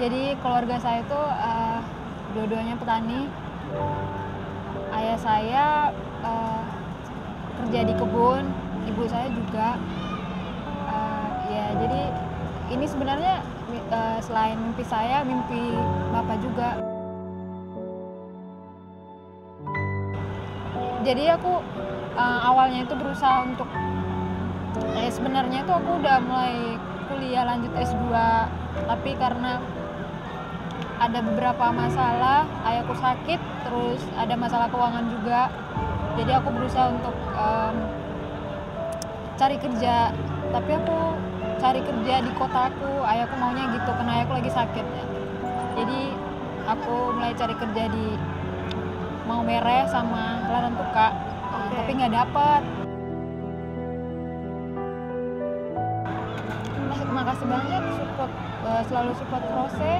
Jadi keluarga saya itu dua-duanya petani. Ayah saya kerja di kebun, ibu saya juga. Ya jadi ini sebenarnya selain mimpi saya, mimpi bapak juga. Jadi aku awalnya itu berusaha untuk sebenarnya itu aku udah mulai kuliah lanjut S2, tapi karena ada beberapa masalah, ayahku sakit, terus ada masalah keuangan juga. Jadi aku berusaha untuk cari kerja, tapi aku cari kerja di kotaku, ayahku maunya gitu karena ayahku lagi sakit ya. Jadi aku mulai cari kerja di Maumere sama Ladang Tuka, tapi nggak dapet. Makasih banyak selalu support Rose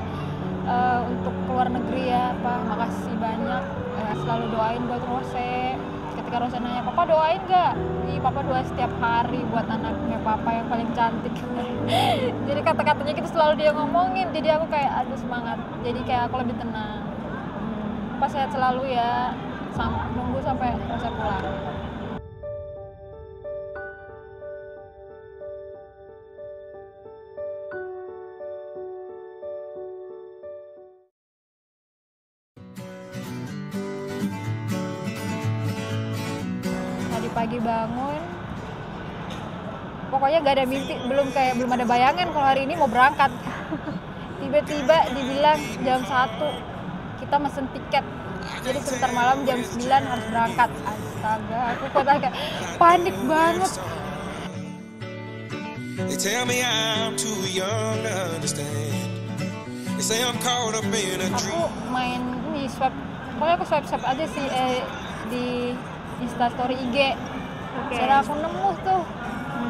untuk keluar negeri ya, makasih banyak, selalu doain buat Rose. Ketika Rose nanya, "Papa doain nggak?" Ih, Papa doa setiap hari buat anaknya Papa yang paling cantik. Jadi kata-katanya gitu selalu dia ngomongin, jadi aku kayak aduh semangat, jadi kayak aku lebih tenang. Papa sehat selalu ya, nunggu sampai Rose pulang. Tadi pagi bangun, pokoknya gak ada mimpi, belum ada bayangan kalau hari ini mau berangkat. Tiba-tiba dibilang jam 1 kita mesen tiket, jadi sebentar malam jam 9 harus berangkat. Astaga, aku kok agak panik banget. They tell me I'm too young to understand. They say I'm caught up in a dream. Aku main ini pokoknya aku swipe aja sih di Instastory IG. Jadi aku nemu tuh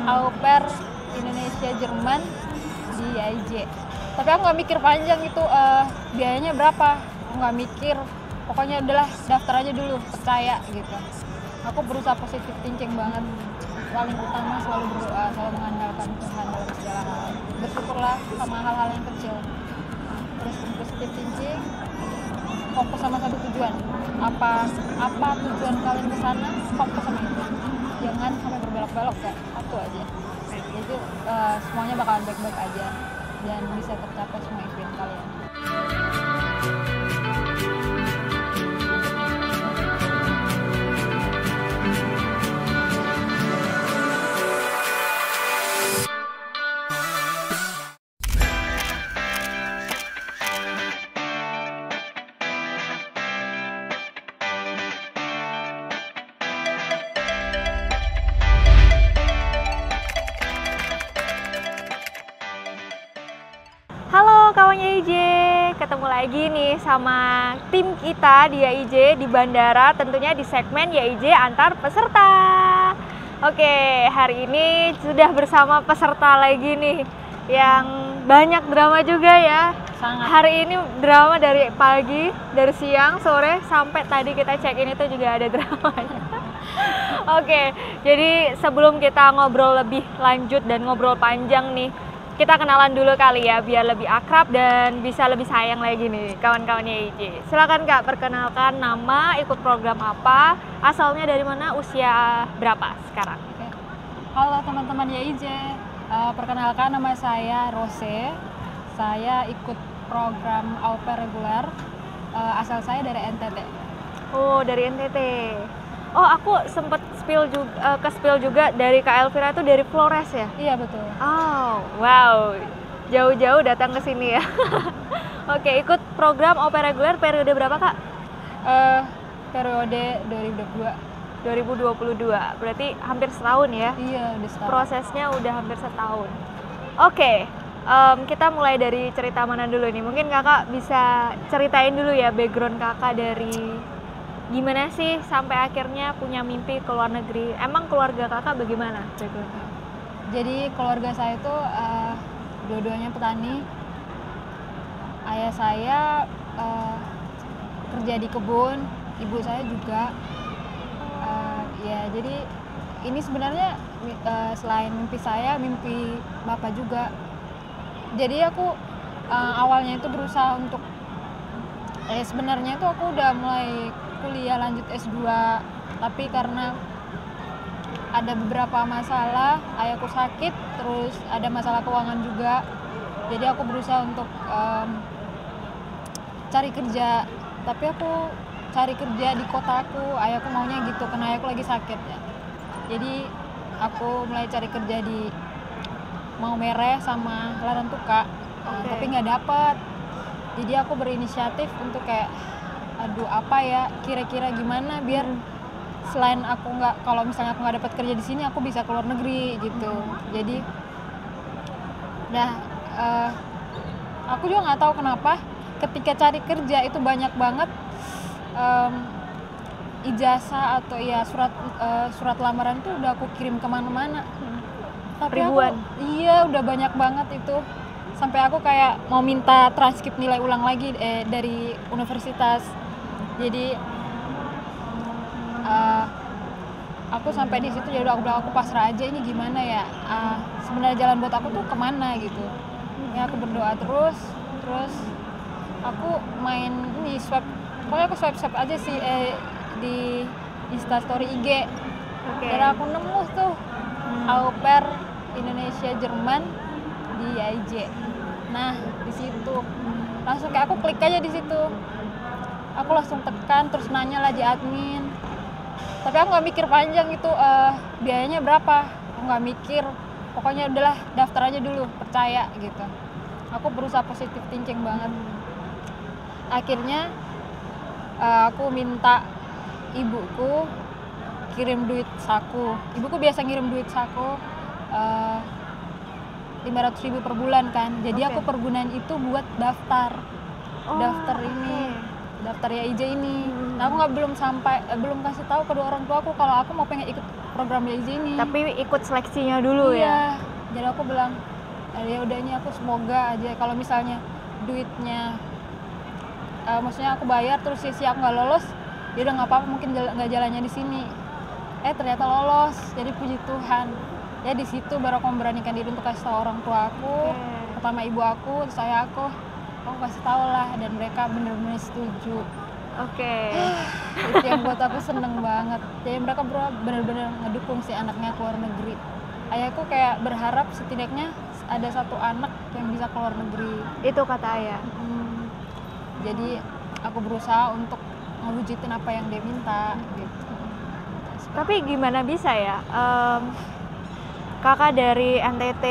au pair Indonesia Jerman di IJ. Tapi aku nggak mikir panjang itu biayanya berapa, aku nggak mikir. Pokoknya udahlah daftar aja dulu, percaya gitu. Aku berusaha positive thinking banget. Paling utama selalu berdoa, selalu mengandalkan Tuhan dalam segala hal. Bersyukurlah sama hal-hal yang kecil. Terus positive thinking, fokus sama satu tujuan. Apa tujuan kalian ke sana, fokus sama itu. Jangan sampai berbelok-belok, kayak satu aja. Jadi semuanya bakalan baik-baik aja dan bisa tercapai semua impian kalian. Halo kawannya IJ, ketemu lagi nih sama tim kita di IJ di bandara, tentunya di segmen IJ antar peserta. Oke, hari ini sudah bersama peserta lagi nih, yang banyak drama juga ya. Sangat. Hari ini drama dari pagi, dari siang, sore, sampai tadi kita check-in itu juga ada dramanya. Oke, jadi sebelum kita ngobrol lebih lanjut dan ngobrol panjang nih, kita kenalan dulu kali ya, biar lebih akrab dan bisa lebih sayang lagi nih kawan-kawannya IJ. Silakan Kak, perkenalkan nama, ikut program apa, asalnya dari mana, usia berapa sekarang? Oke. Halo teman-teman YIJ, perkenalkan nama saya Rose. Saya ikut program au pair reguler, asal saya dari NTT. Oh, dari NTT. Oh, aku sempet spill juga dari Kak Elvira itu dari Flores ya? Iya betul. Oh, wow. Jauh-jauh datang ke sini ya. Oke, ikut program au pair reguler periode berapa Kak? Periode 2022. Berarti hampir setahun ya? Iya, udah setahun. Prosesnya udah hampir setahun. Oke, kita mulai dari cerita mana dulu nih? Mungkin kakak bisa ceritain dulu ya background kakak dari gimana sih sampai akhirnya punya mimpi ke luar negeri. Emang keluarga kakak bagaimana backgroundnya? Jadi keluarga saya itu dua-duanya petani. Ayah saya kerja di kebun, ibu saya juga. Ya jadi ini sebenarnya selain mimpi saya, mimpi bapak juga. Jadi aku awalnya itu berusaha untuk sebenarnya itu aku udah mulai kuliah lanjut S2, tapi karena ada beberapa masalah, ayahku sakit, terus ada masalah keuangan juga, jadi aku berusaha untuk cari kerja, tapi aku cari kerja di kotaku, ayahku maunya gitu karena ayahku lagi sakit ya. Jadi aku mulai cari kerja di Maumere sama Larantuka, tapi nggak dapet. Jadi aku berinisiatif untuk kayak, aduh apa ya, kira-kira gimana biar selain aku nggak, kalau misalnya aku nggak dapat kerja di sini, aku bisa keluar negeri gitu. Jadi, aku juga nggak tahu kenapa ketika cari kerja itu banyak banget ijazah atau ya surat lamaran tuh udah aku kirim kemana-mana. Tapi Ribuan. Iya udah banyak banget itu. Sampai aku kayak mau minta transkrip nilai ulang lagi dari universitas. Jadi aku sampai di situ ya udah aku bilang, aku pasrah aja, ini gimana ya, sebenarnya jalan buat aku tuh kemana gitu ya. Aku berdoa terus aku main ini pokoknya aku swipe aja sih di Instastory IG. Dan aku nemu tuh au pair Indonesia Jerman di IJ. Nah di situ langsung kayak aku klik aja di situ, aku langsung tekan, terus nanya lah di admin, tapi aku nggak mikir panjang itu biayanya berapa, aku nggak mikir, pokoknya udahlah daftar aja dulu, percaya gitu. Aku berusaha positive thinking banget. Akhirnya aku minta ibuku kirim duit saku. Ibuku biasa ngirim duit saku 500.000 per bulan kan. Jadi aku pergunaan itu buat daftar daftar ya IJ ini. Nah, aku belum kasih tahu kedua orang tua aku kalau aku mau pengen ikut program ya IJ ini. Tapi ikut seleksinya dulu ya. Jadi aku bilang ya udah, ini aku semoga aja kalau misalnya duitnya maksudnya aku bayar terus sisi aku nggak lolos, ya udah nggak apa-apa, mungkin nggak jalannya di sini. Ternyata lolos, jadi puji Tuhan. Ya di situ baru aku memberanikan diri untuk kasih tahu orang tua aku, pertama ibu aku, terus aku kasih tahu lah, dan mereka benar-benar setuju. Itu yang buat aku seneng banget. Jadi mereka benar-benar ngedukung si anaknya keluar negeri. Ayahku kayak berharap setidaknya ada satu anak yang bisa keluar negeri. Itu kata ayah. Jadi aku berusaha untuk mewujudin apa yang dia minta gitu. Tapi gimana bisa ya, kakak dari NTT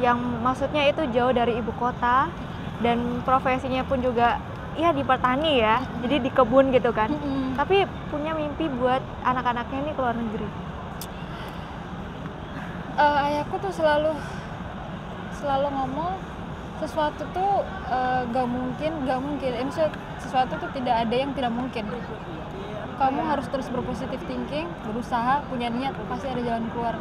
yang maksudnya itu jauh dari ibu kota dan profesinya pun juga ya di petani ya, jadi di kebun gitu kan. Tapi punya mimpi buat anak-anaknya ini keluar negeri. Ayahku tuh selalu ngomong sesuatu tuh gak mungkin. Maksudnya sesuatu tuh tidak ada yang tidak mungkin. Kamu harus terus berpositif thinking, berusaha, punya niat, pasti ada jalan keluar.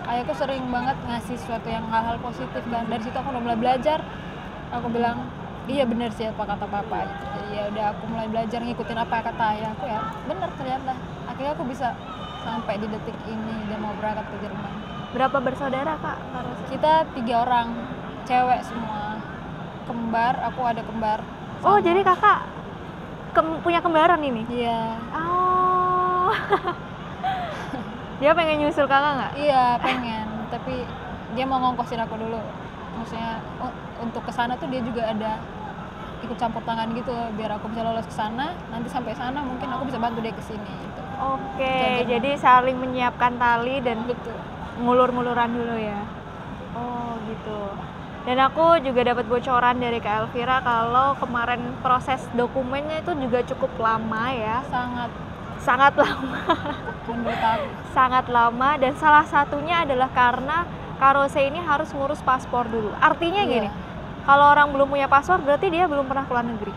Ayahku sering banget ngasih sesuatu yang hal-hal positif kan. Dari situ aku udah mulai belajar. Aku bilang, iya benar sih apa kata papa gitu. Jadi ya udah aku mulai belajar ngikutin apa kata ayahku, ya benar ternyata. Akhirnya aku bisa sampai di detik ini dan mau berangkat ke Jerman. Berapa bersaudara kak? Kita 3 orang, cewek semua, kembar. Aku ada kembar. Oh jadi kakak punya kembaran ini? Iya. Oh. Dia pengen nyusul kakak nggak? Iya pengen, tapi dia mau ngongkosin aku dulu. Maksudnya untuk kesana tuh dia juga ada ikut campur tangan gitu, biar aku bisa lolos ke sana. Nanti sampai sana mungkin aku bisa bantu dia kesini gitu. Jadi saling menyiapkan tali dan betul, ngulur-nguluran dulu ya. Oh gitu. Dan aku juga dapat bocoran dari Kak Elvira kalau kemarin proses dokumennya itu juga cukup lama ya. Sangat lama. Menurut aku sangat lama, dan salah satunya adalah karena Kak Rose ini harus ngurus paspor dulu. Artinya gini, kalau orang belum punya paspor berarti dia belum pernah keluar negeri.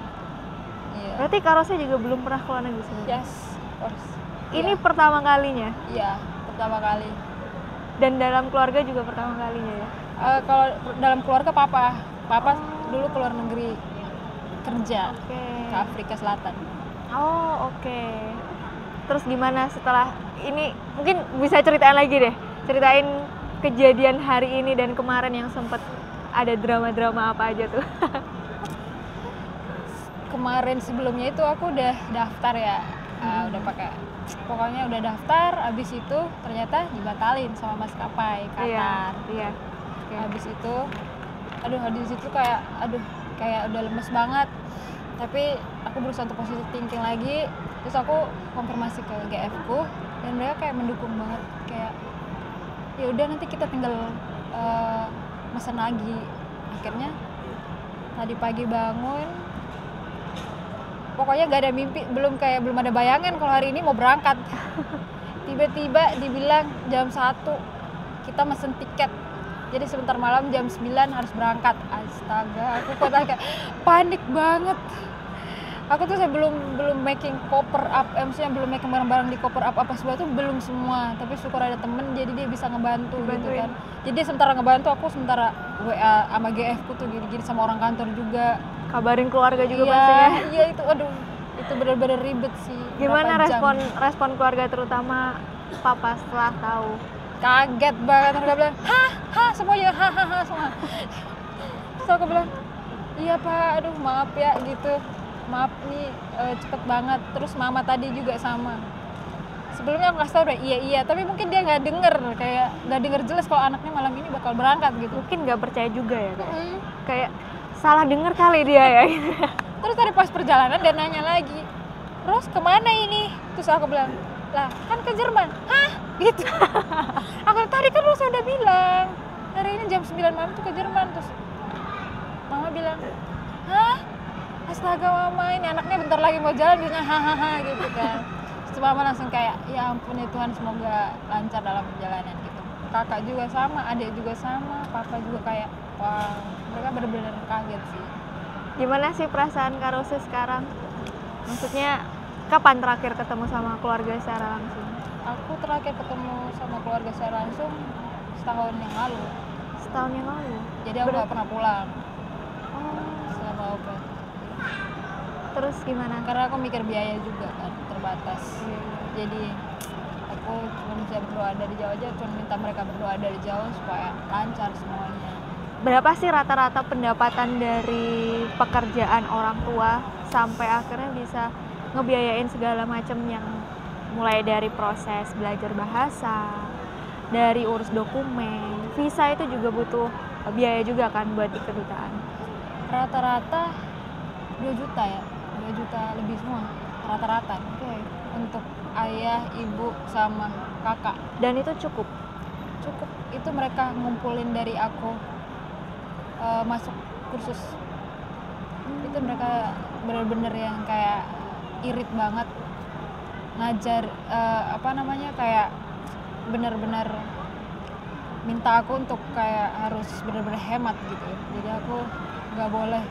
Berarti Kak Rose juga belum pernah keluar negeri sebenarnya. Yes, of course. Ini pertama kalinya? Iya, pertama kali. Dan dalam keluarga juga pertama kalinya ya? Kalau dalam keluarga papa dulu keluar negeri kerja ke Afrika Selatan. Terus gimana setelah ini, mungkin bisa ceritain lagi deh, ceritain kejadian hari ini dan kemarin yang sempat ada drama-drama apa aja tuh? Kemarin sebelumnya itu aku udah daftar ya, udah pakai, pokoknya udah daftar. Abis itu ternyata dibatalin sama maskapai Qatar. Iya. Habis itu di situ kayak udah lemes banget, tapi aku berusaha untuk positive thinking lagi. Terus aku konfirmasi ke GF ku dan mereka kayak mendukung banget, kayak ya udah nanti kita tinggal mesen lagi. Akhirnya tadi pagi bangun, pokoknya gak ada mimpi, belum ada bayangan kalau hari ini mau berangkat. Tiba-tiba dibilang jam 1 kita mesen tiket, jadi sebentar malam jam 9 harus berangkat. Astaga, aku kayak panik banget. Aku tuh saya belum making koper up, maksudnya belum making barang-barang di koper up apa semua tuh belum semua. Tapi syukur ada temen, jadi dia bisa ngebantu gitu kan. Jadi dia sementara ngebantu, aku sementara WA sama GF ku tuh gini-gini sama orang kantor juga. Kabarin keluarga juga pastinya. Iya itu, aduh itu bener-bener ribet sih. Gimana respon keluarga, terutama papa setelah tahu? Kaget banget, mereka bilang hah semuanya hahaha semua. Terus aku bilang iya pak, aduh maaf ya gitu, maaf nih cepet banget. Terus mama tadi juga sama, sebelumnya aku kasih tau udah iya tapi mungkin dia nggak denger jelas kalau anaknya malam ini bakal berangkat gitu. Mungkin nggak percaya juga ya, kayak salah denger kali dia ya. Terus tadi pas perjalanan dia nanya lagi, terus kemana ini? Terus aku bilang, lah kan ke Jerman. Hah? Gitu. Aku tadi kan lu sudah bilang hari ini jam 9 malam tuh ke Jerman. Terus mama bilang, hah? Astaga mama, ini anaknya bentar lagi mau jalan bisanya hahaha gitu kan. Terus mama langsung kayak, ya ampun ya Tuhan, semoga lancar dalam perjalanan gitu. Kakak juga sama, adik juga sama, papa juga kayak, wah mereka benar-benar kaget sih. Gimana sih perasaan Kak Rose sekarang? Maksudnya kapan terakhir ketemu sama keluarga secara langsung? Aku terakhir ketemu sama keluarga secara langsung setahun yang lalu. Setahun yang lalu? Jadi aku nggak pernah pulang selama open. Terus gimana? Karena aku mikir biaya juga kan, terbatas. Jadi aku cuma bisa berdoa dari jauh aja, cuma minta mereka berdoa dari jauh supaya lancar semuanya. Berapa sih rata-rata pendapatan dari pekerjaan orang tua sampai akhirnya bisa ngebiayain segala macam, yang mulai dari proses belajar bahasa, dari urus dokumen, visa itu juga butuh biaya juga kan buat di kedutaan? Rata-rata 2 juta ya, 2 juta lebih semua rata-rata. Untuk ayah, ibu, sama kakak. Dan itu cukup? Cukup, itu mereka ngumpulin dari aku masuk kursus. Itu mereka bener-bener yang kayak irit banget ngajar, kayak bener-bener minta aku untuk kayak harus bener-bener hemat gitu. Jadi aku nggak boleh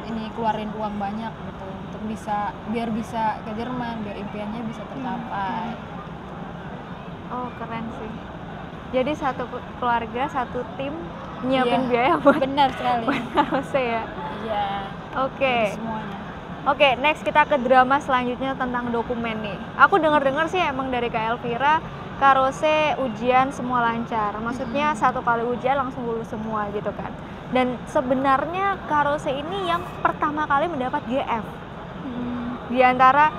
ini keluarin uang banyak gitu untuk biar bisa ke Jerman, biar impiannya bisa tercapai. Oh keren sih. Jadi satu keluarga, satu tim nyiapin biaya buat benar sekali. Harus ya. Iya. Oke. Semuanya. Oke, next kita ke drama selanjutnya tentang dokumen nih. Aku dengar sih emang dari Kak Elvira, Kak Rose ujian semua lancar. Maksudnya satu kali ujian langsung lulus semua gitu kan. Dan sebenarnya Kak Rose ini yang pertama kali mendapat GF di antara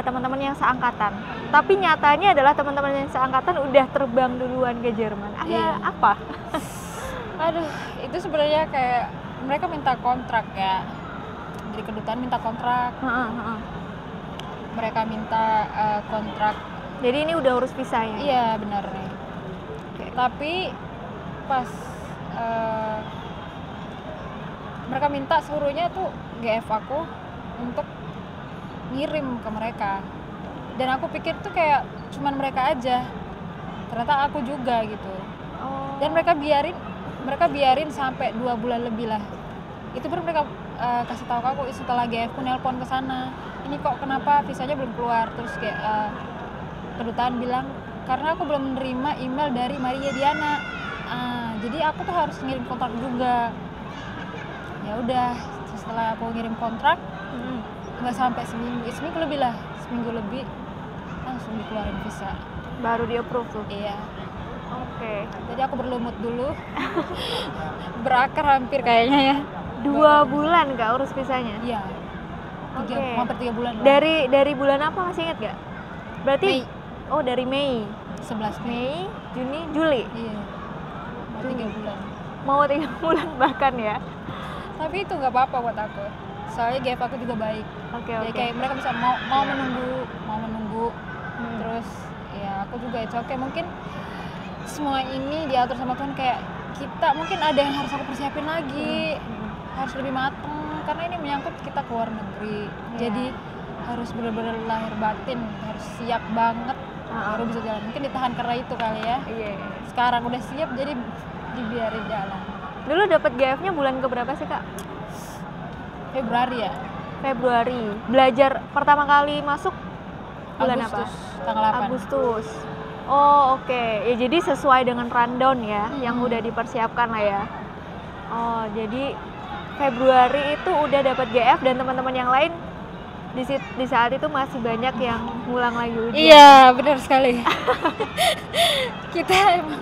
teman-teman yang seangkatan. Tapi nyatanya adalah teman-teman yang seangkatan udah terbang duluan ke Jerman. Ada apa? Aduh, itu sebenarnya kayak mereka minta kontrak ya. Dari kedutaan minta kontrak. Mereka minta kontrak. Jadi ini udah urus visanya? Iya, benar. Tapi pas mereka minta suruhnya tuh GF aku untuk ngirim ke mereka, dan aku pikir tuh kayak cuman mereka aja, ternyata aku juga gitu. Dan mereka biarin sampai 2 bulan lebih lah. Itu baru mereka kasih tahu ke aku setelah GF ku nelpon ke sana, ini kok kenapa visanya belum keluar. Terus kayak kedutaan bilang karena aku belum menerima email dari Maria Diana, jadi aku tuh harus ngirim kontrak juga. Ya udah, setelah aku ngirim kontrak nggak sampai seminggu lebih lah, seminggu lebih langsung dikeluarin visa. Baru di approve tuh? Iya. Oke. Jadi aku berlumut dulu. Berakar hampir kayaknya ya. 2 bulan Kak urus visanya? Iya. Oke. Hampir 3 bulan lah. Dari bulan apa masih ingat gak? Berarti Mei. Oh, dari Mei. 11 Mei. Mei, Juni, Juli. Iya. Mau 3 bulan. Mau 3 bulan bahkan ya. Tapi itu nggak apa-apa buat aku. Soalnya GF aku juga baik. Oke, Jadi oke. kayak mereka bisa mau menunggu. Terus ya aku juga itu oke. Mungkin semua ini diatur sama Tuhan, kayak kita mungkin ada yang harus aku persiapin lagi. Harus lebih mateng karena ini menyangkut kita keluar negeri. Jadi harus benar-benar lahir batin, harus siap banget baru bisa jalan. Mungkin ditahan karena itu kali ya. Iya. Sekarang udah siap jadi dibiarin jalan. Dulu dapat GF-nya bulan keberapa sih Kak? Februari ya. Februari. Belajar pertama kali masuk bulan Agustus, apa? tanggal 8. Agustus. Oh, oke. Ya jadi sesuai dengan rundown ya yang udah dipersiapkan lah ya. Oh, jadi Februari itu udah dapat GF dan teman-teman yang lain di saat itu masih banyak yang ngulang lagi ujian. Iya, benar sekali. Kita emang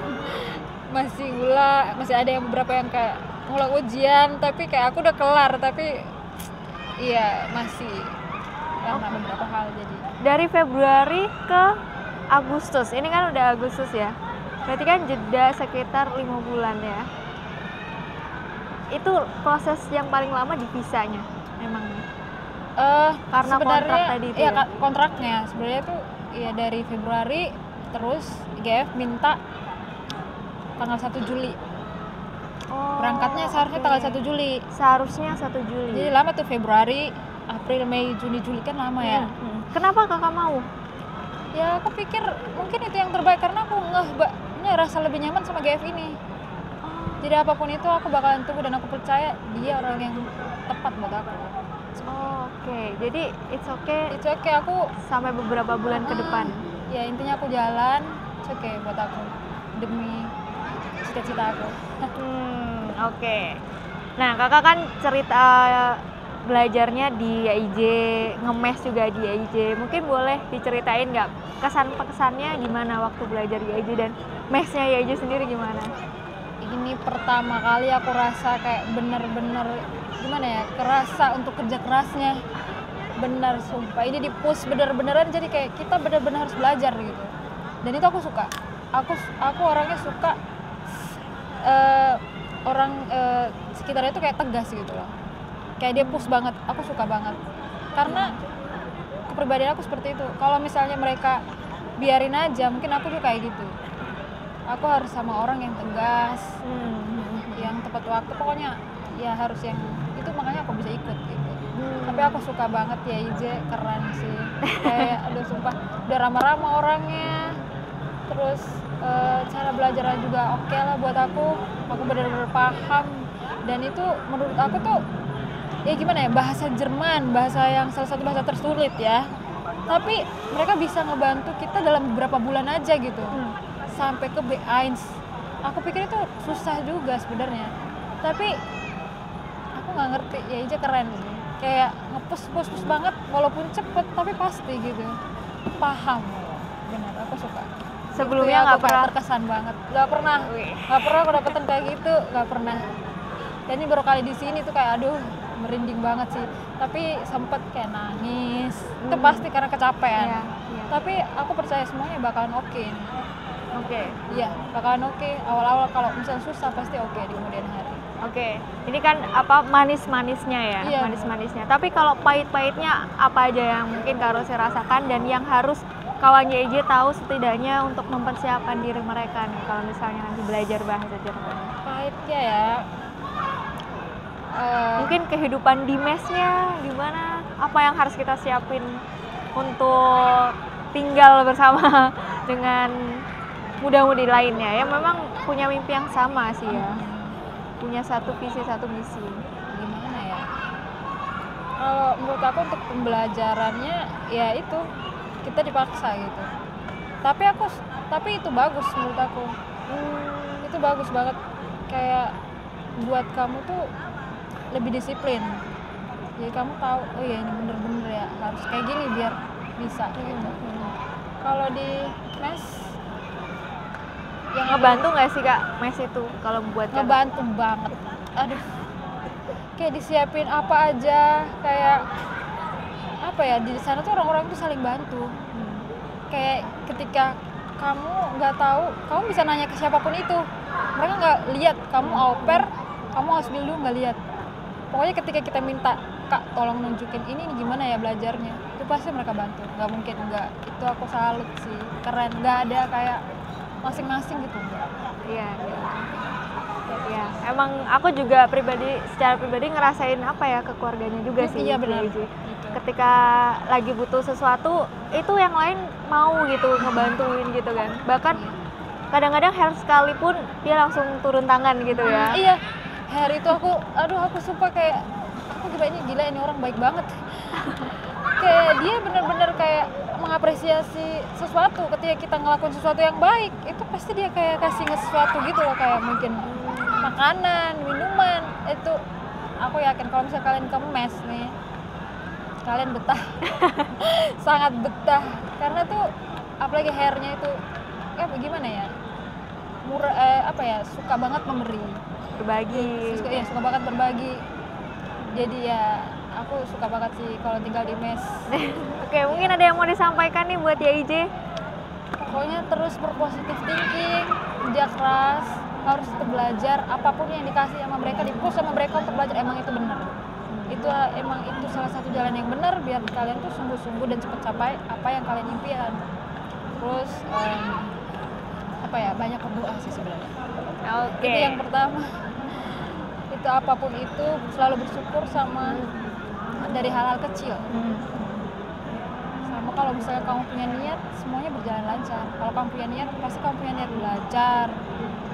masih ada yang beberapa yang kayak ngulang ujian, tapi kayak aku udah kelar, tapi iya masih karena beberapa hal jadi. Dari Februari ke Agustus, ini kan udah Agustus ya, berarti kan jeda sekitar 5 bulan ya. Itu proses yang paling lama di visanya emang. Karena kontrak tadi itu ya? Kontraknya sebenarnya tuh ya dari Februari, terus GF minta tanggal 1 Juli. Oh, Berangkatnya seharusnya tanggal 1 Juli. Seharusnya 1 Juli. Jadi lama tuh, Februari, April, Mei, Juni, Juli, kan lama ya. Kenapa kakak mau? Ya aku pikir mungkin itu yang terbaik karena aku rasa lebih nyaman sama GF ini. Jadi apapun itu aku bakalan tunggu dan aku percaya dia orang yang tepat buat aku. Oke, jadi it's okay Itu oke, aku sampai beberapa bulan ke depan. ya intinya aku jalan, it's okay buat aku demi cita-cita aku. Oke. Nah, kakak kan cerita belajarnya di IJ, ngemes juga di IJ. Mungkin boleh diceritain nggak kesan-pesannya gimana waktu belajar di IJ dan mesnya IJ sendiri gimana? Ini pertama kali aku rasa kayak bener-bener gimana ya, kerasa untuk kerja kerasnya. Bener, sumpah ini di push bener-beneran, jadi kayak kita bener-bener harus belajar gitu. Dan itu aku suka. Aku orangnya suka orang sekitarnya itu kayak tegas gitu loh. Kayak dia push banget, aku suka banget. Karena kepribadian aku seperti itu. Kalau misalnya mereka biarin aja, mungkin aku juga kayak gitu. Aku harus sama orang yang tegas, yang tepat waktu, pokoknya ya harus yang itu, makanya aku bisa ikut gitu. Tapi aku suka banget ya IJ, keren sih. Kayak aduh sumpah, udah ramah-ramah orangnya. Terus cara belajarnya juga oke lah buat aku benar-benar paham. Dan itu menurut aku tuh ya gimana ya, bahasa Jerman, bahasa yang salah satu bahasa tersulit ya. Tapi mereka bisa ngebantu kita dalam beberapa bulan aja gitu. Sampai ke B1. Aku pikir itu susah juga sebenarnya. Tapi aku nggak ngerti, ya IJ keren sih. Kayak nge-push banget, walaupun cepet tapi pasti gitu. Paham. Benar, aku suka. Sebelumnya nggak pernah terkesan banget. Nggak pernah aku dapetin kayak gitu, nggak pernah. Dan ini baru kali di sini tuh kayak aduh, merinding banget sih. Tapi sempet kayak nangis. Itu pasti karena kecapean. Iya. Tapi aku percaya semuanya bakalan oke. Oke. Iya, bakalan oke. Awal-awal kalau misalnya susah pasti oke di kemudian hari. Oke. Ini kan apa manis-manisnya ya, Iya. manis-manisnya. Tapi kalau pahit-pahitnya apa aja yang mungkin Kak Rosi rasakan dan yang harus kawannya IJ tahu setidaknya untuk mempersiapkan diri mereka nih kalau misalnya nanti belajar bahasa Jerman. Pahitnya ya. Mungkin kehidupan di mesnya gimana? Apa yang harus kita siapin untuk tinggal bersama dengan muda-mudi lainnya yang memang punya mimpi yang sama sih ya, punya satu visi satu misi. Gimana ya? Kalau menurut aku untuk pembelajarannya ya itu kita dipaksa gitu. Tapi itu bagus menurut aku. Itu bagus banget, kayak buat kamu tuh lebih disiplin. Jadi kamu tahu, oh ya ini bener-bener ya harus kayak gini biar bisa gitu. Kalau di mes Yang Ngebantu nggak sih Kak mes itu kalau buat Kakak? ngebantu banget. Aduh, kayak disiapin apa aja, kayak apa ya, di sana tuh orang-orang tuh saling bantu. Kayak ketika kamu nggak tahu, kamu bisa nanya ke siapapun itu, mereka nggak lihat kamu au pair, kamu harus dulu nggak lihat. Pokoknya ketika kita minta, Kak tolong nunjukin ini nih gimana ya belajarnya, itu pasti mereka bantu, nggak mungkin enggak. Itu aku salut sih, keren, nggak ada kayak masing-masing gitu. Iya, iya. Ya, emang aku juga secara pribadi ngerasain apa ya, kekeluarganya juga sih. Iya benar. Gitu. Ketika lagi butuh sesuatu, itu yang lain mau gitu ngebantuin gitu kan. Bahkan kadang-kadang hair sekalipun dia langsung turun tangan gitu ya. Iya, hari itu aku sumpah kayak aku kira ini orang baik banget. Kayak dia bener-bener kayak mengapresiasi sesuatu. Ketika kita ngelakuin sesuatu yang baik, itu pasti dia kayak kasih sesuatu gitu loh, kayak mungkin makanan, minuman. Itu aku yakin kalau misalnya kalian ke mes nih, kalian betah. Sangat betah, karena tuh apalagi hairnya itu gimana ya, murah, suka banget memberi, Berbagi. suka banget berbagi. Jadi ya aku suka banget sih kalau tinggal di mes. Oke, mungkin ada yang mau disampaikan nih buat YIJ? Pokoknya terus berpositif thinking, kerja keras, harus tetap belajar. Apapun yang dikasih sama mereka, di-push sama mereka untuk belajar, emang itu benar. Emang itu salah satu jalan yang benar biar kalian tuh sungguh-sungguh dan cepat capai apa yang kalian impian. Terus banyak berdoa sih sebenarnya. Oke. Itu yang pertama. Itu apapun itu selalu bersyukur sama dari hal-hal kecil. Sama kalau misalnya kamu punya niat, semuanya berjalan lancar. Kalau kamu punya niat, pasti kamu punya niat belajar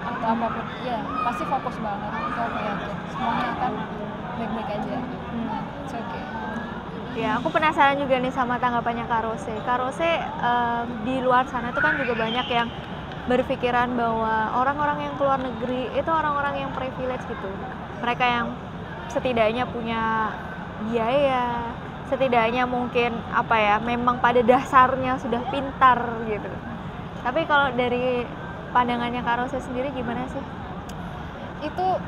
atau apapun, ya pasti fokus banget. Itu aku yakin semuanya akan baik-baik aja. It's okay. Ya, aku penasaran juga nih sama tanggapannya Kak Rose. Kak Rose, di luar sana itu kan juga banyak yang berpikiran bahwa orang-orang yang keluar negeri itu orang-orang yang privilege gitu. Mereka yang setidaknya punya biaya, setidaknya mungkin memang pada dasarnya sudah pintar gitu. Tapi kalau dari pandangannya Kak Rose sendiri gimana sih? Itu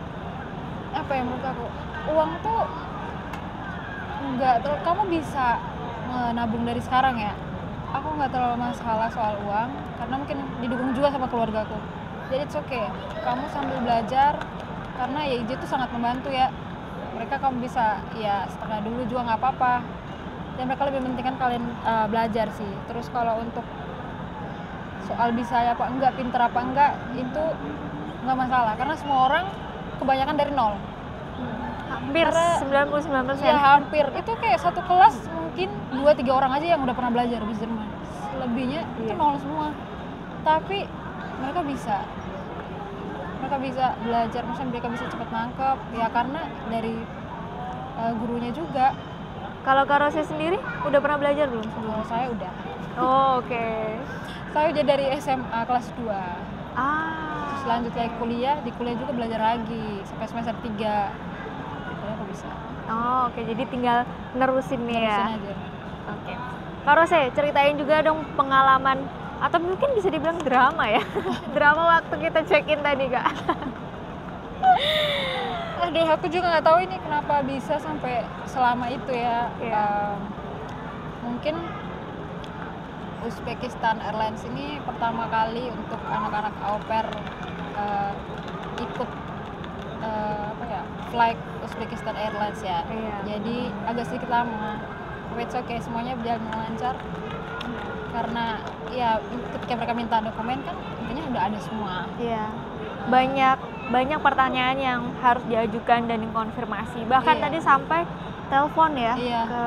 menurut aku, uang tuh kamu bisa menabung dari sekarang ya. Aku nggak terlalu masalah soal uang karena mungkin didukung juga sama keluargaku. Jadi it's okay, kamu sambil belajar, karena YIJ itu sangat membantu ya. Mereka kamu bisa ya setengah dulu juga nggak apa-apa, dan mereka lebih pentingkan kalian belajar sih. Terus kalau untuk soal bisa apa enggak, pinter apa enggak, itu nggak masalah karena semua orang kebanyakan dari nol. Hampir 99%. Ya hampir, itu kayak satu kelas mungkin 2-3 orang aja yang udah pernah belajar di Jerman. Selebihnya itu nol semua. Tapi mereka bisa belajar, maksudnya mereka bisa cepat nangkep ya karena dari gurunya juga. Kalau Kak Rose sendiri udah pernah belajar belum? Kalau saya udah. Oh, oke. Saya udah dari SMA kelas 2. Terus lanjut lagi kuliah, di kuliah juga belajar lagi sampai semester 3. Jadi aku bisa. Oh, oke. Jadi tinggal nerusin nih ya. Terusin aja. Oke. Kak Rose, ceritain juga dong pengalaman atau mungkin bisa dibilang drama ya. Drama waktu kita check-in tadi, Kak. Aduh, aku juga nggak tahu ini kenapa bisa sampai selama itu ya. Mungkin Uzbekistan Airlines ini pertama kali untuk anak-anak au pair ikut flight Uzbekistan Airlines ya. Jadi agak sedikit lama. Tapi it's okay, semuanya berjalan lancar. Karena ya ketika mereka minta dokumen kan intinya udah ada semua. Iya. Banyak pertanyaan yang harus diajukan dan dikonfirmasi. Bahkan tadi sampai telepon ya ke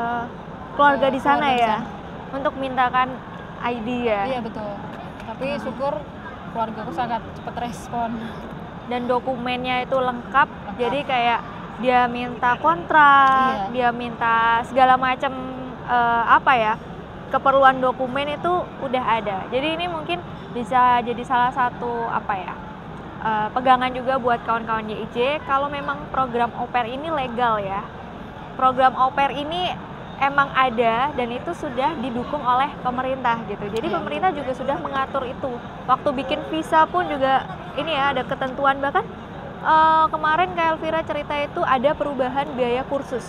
keluarga di sana ya untuk mintakan ID ya. Iya betul. Tapi syukur keluargaku sangat cepat respon. Dan dokumennya itu lengkap. Jadi kayak dia minta kontrak, dia minta segala macam keperluan dokumen itu udah ada. Jadi ini mungkin bisa jadi salah satu pegangan juga buat kawan-kawan YIJ kalau memang program au pair ini legal ya. Program au pair ini emang ada dan itu sudah didukung oleh pemerintah gitu. Jadi pemerintah juga sudah mengatur itu. Waktu bikin visa pun juga ini ya ada ketentuan, bahkan kemarin Kak Elvira cerita itu ada perubahan biaya kursus.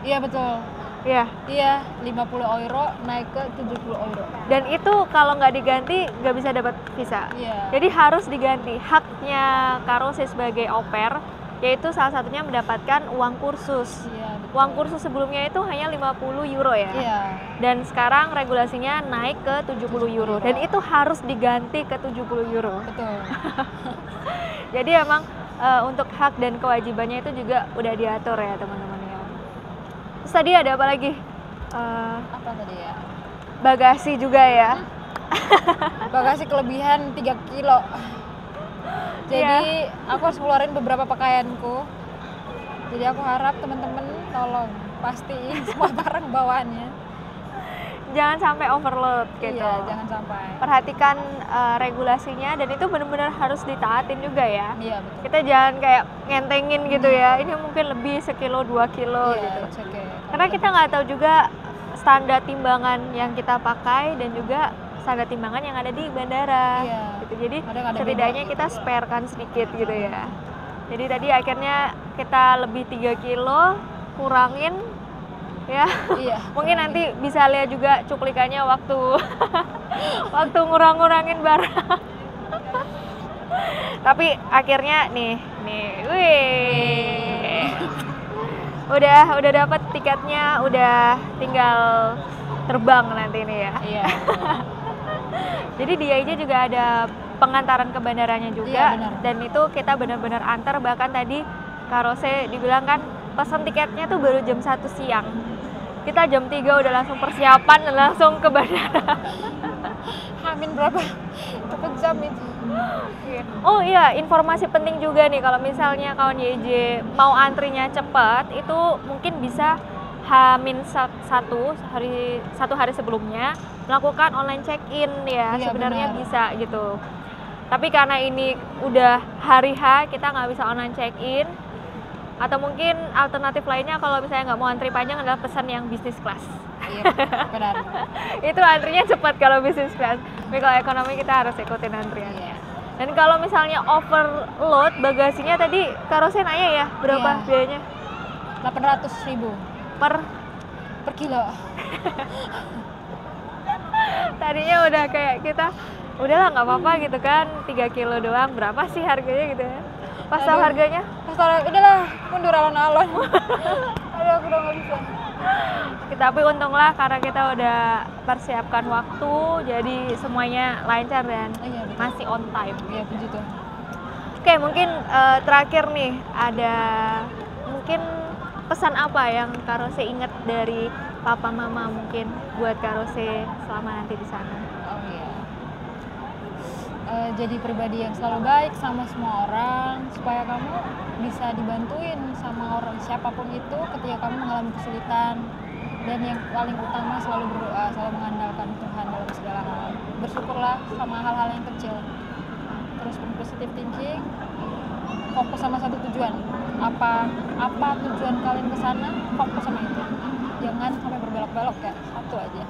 Iya betul. Iya. Iya, 50 euro naik ke 70 euro. Dan itu kalau nggak diganti nggak bisa dapat visa. Iya. Jadi harus diganti. Haknya Kak Rose sebagai au pair yaitu salah satunya mendapatkan uang kursus. Iya, betul. Uang kursus sebelumnya itu hanya 50 euro ya. Iya. Dan sekarang regulasinya naik ke 70 euro. Dan itu harus diganti ke 70 euro. Betul. Jadi emang untuk hak dan kewajibannya itu juga udah diatur ya teman-teman ya. Terus tadi ada apa lagi? Apa tadi ya? Bagasi juga ya. Bagasi kelebihan 3 kilo. Jadi aku harus ngeluarin beberapa pakaianku. Jadi aku harap teman-teman tolong pastiin semua barang bawaannya. Jangan sampai overload gitu. Iya, jangan sampai. Perhatikan regulasinya dan itu benar-benar harus ditaatin juga ya. Iya, betul. Kita jangan kayak ngentengin gitu ya. Ini mungkin lebih sekilo 2 kilo Iya, gitu. it's okay. Karena kita nggak tahu juga standar timbangan yang kita pakai dan juga standar timbangan yang ada di bandara. Iya. Gitu. Jadi Kadang ada setidaknya beda. kita sparekan sedikit gitu ya. Jadi tadi akhirnya kita lebih 3 kilo kurangin ya. Iya. Mungkin nanti bisa lihat juga cuplikannya waktu waktu ngurangin barang. Tapi akhirnya nih, wih. Udah dapat tiketnya, udah tinggal terbang nanti ini ya. Iya. Jadi di AIJ juga ada pengantaran ke bandaranya juga. Iya, benar. Dan itu kita benar-benar antar, bahkan tadi Kak Rose dibilang kan pesan tiketnya tuh baru jam 1 siang. Kita jam 3 udah langsung persiapan dan langsung ke bandara. Hamin berapa jam itu? Oh iya, informasi penting juga nih kalau misalnya kawan YJ mau antrinya cepat, itu mungkin bisa satu hari sebelumnya melakukan online check-in ya. Iya, Sebenarnya benar. bisa gitu. Tapi karena ini udah hari H, kita nggak bisa online check-in. Atau mungkin alternatif lainnya kalau misalnya nggak mau antri panjang adalah pesan yang bisnis class. Iya, benar. Itu antrinya cepat kalau bisnis class. Tapi kalau ekonomi kita harus ikutin antrian. Iya. Dan kalau misalnya overload bagasinya tadi Kak Rose nanya ya berapa Iya. biayanya 800.000 per kilo. tadinya udah kayak kita udahlah nggak apa-apa gitu kan 3 kilo doang berapa sih harganya gitu ya pas tahu Aduh. harganya Udahlah, mundur alon-alon. Aduh, aku udah nggak bisa. tapi untunglah karena kita udah persiapkan waktu jadi semuanya lancar dan Iya, betul. masih on time. Iya, puji Tuhan. Oke, mungkin terakhir nih ada mungkin pesan apa yang Kak Rose ingat dari papa mama mungkin buat Kak Rose selama nanti di sana? Oh iya. Jadi pribadi yang selalu baik sama semua orang supaya kamu bisa dibantuin sama orang siapapun itu ketika kamu mengalami kesulitan, dan yang paling utama selalu berdoa, selalu mengandalkan Tuhan dalam segala hal. Bersyukurlah sama hal-hal yang kecil. Terus positive thinking, fokus sama satu tujuan. Apa tujuan kalian ke sana, fokus sama itu. Jangan sampai berbelok-belok ya, satu aja.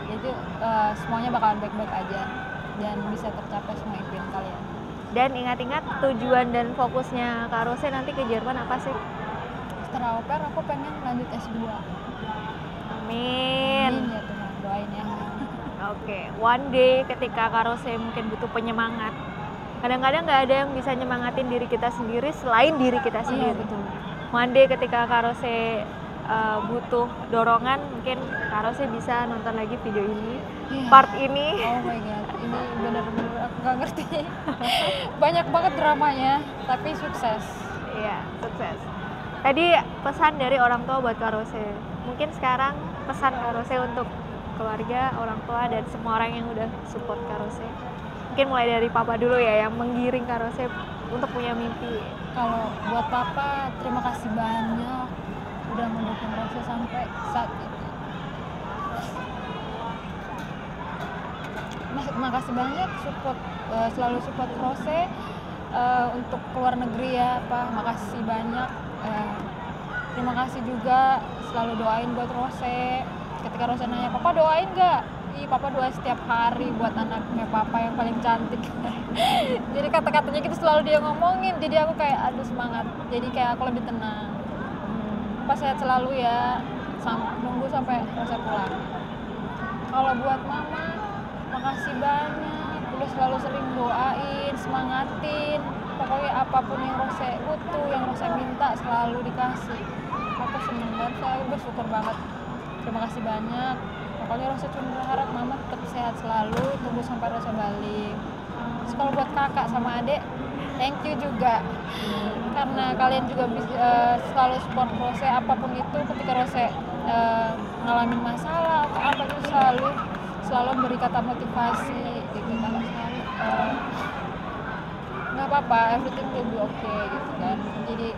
Jadi semuanya bakalan baik-baik aja dan bisa tercapai semua impian kalian. Dan ingat-ingat tujuan dan fokusnya Kak Rose nanti ke Jerman apa sih? Setelah au pair aku pengen lanjut S2. Amin. Ya Tuhan, doain ya. Oke, one day ketika Kak Rose mungkin butuh penyemangat. Kadang-kadang nggak ada yang bisa nyemangatin diri kita sendiri selain diri kita sendiri. Iya, betul. One day ketika Kak Rose butuh dorongan, mungkin Kak Rose bisa nonton lagi video ini, Iya. part ini. Oh my god, ini bener-bener aku gak ngerti. Banyak banget dramanya, tapi sukses. Iya, sukses. Tadi pesan dari orang tua buat Kak Rose. Mungkin sekarang pesan Kak Rose untuk keluarga, orang tua, dan semua orang yang udah support Kak Rose. Mungkin mulai dari papa dulu ya, yang menggiring Kak Rose untuk punya mimpi. Kalau buat papa, terima kasih banyak udah mendukung Rose sampai saat ini. Makasih banyak selalu support Rose untuk keluar negeri ya, Pak. Makasih banyak terima kasih juga selalu doain buat Rose. Ketika Rose nanya, papa doain nggak? Ih, papa doain setiap hari buat anaknya papa yang paling cantik. Jadi kata-katanya gitu selalu dia ngomongin, jadi aku kayak aduh semangat, jadi kayak aku lebih tenang. Pas sehat selalu ya, nunggu sampai Rose pulang. Kalau buat mama, makasih banyak, lu selalu sering doain, semangatin, pokoknya apapun yang Rose butuh, yang Rose minta selalu dikasih. Aku seneng banget, saya bersyukur banget. Terima kasih banyak. Pokoknya Rose cuma berharap mama tetap sehat selalu, tunggu sampai Rose balik. Terus kalau buat kakak sama adik, thank you juga. Karena kalian juga selalu support Rose apapun itu, ketika Rose ngalamin masalah atau apa itu selalu beri kata motivasi gitu kan, selalu nggak apa-apa, everything will be okay gitu kan. Jadi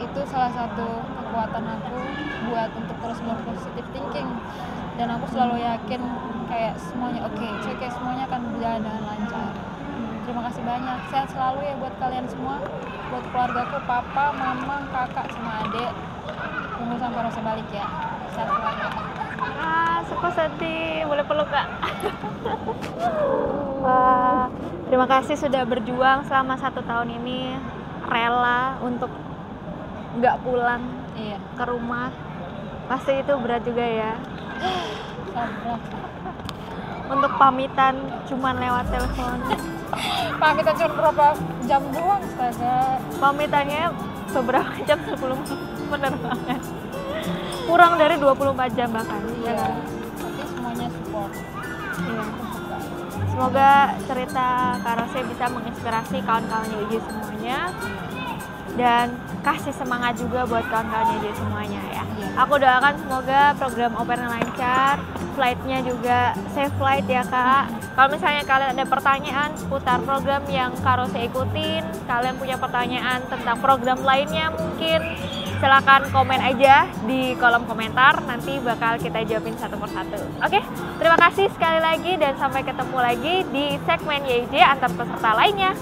itu salah satu kekuatan aku buat untuk terus berpositif thinking, dan aku selalu yakin kayak semuanya oke, semuanya akan berjalan dengan lancar. Terima kasih banyak, sehat selalu ya buat kalian semua, buat keluargaku, papa, mama, kakak, sama adik. Tunggu sampai Rose balik ya, sehat selalu. Suka sedih, boleh peluk Kak? Wah, terima kasih sudah berjuang selama 1 tahun ini, rela untuk nggak pulang ke rumah. Pasti itu berat juga ya. Untuk pamitan cuman lewat telepon. Pamitan cuma berapa jam doang, astaga. Pamitannya beberapa jam, 10 menit, bener banget. Kurang dari 24 jam bahkan. Iya, tapi semuanya support. Iya. Semoga cerita Kak Rose bisa menginspirasi kawan-kawannya IJ semuanya, dan kasih semangat juga buat kawan-kawannya IJ semuanya ya. Iya. Aku doakan semoga program opernya lancar, flightnya juga safe flight ya Kak. Kalau misalnya kalian ada pertanyaan seputar program yang Kak Rose ikutin, kalian punya pertanyaan tentang program lainnya mungkin, silakan komen aja di kolom komentar, nanti bakal kita jawabin satu persatu. Oke, terima kasih sekali lagi dan sampai ketemu lagi di segmen YJ antar peserta lainnya.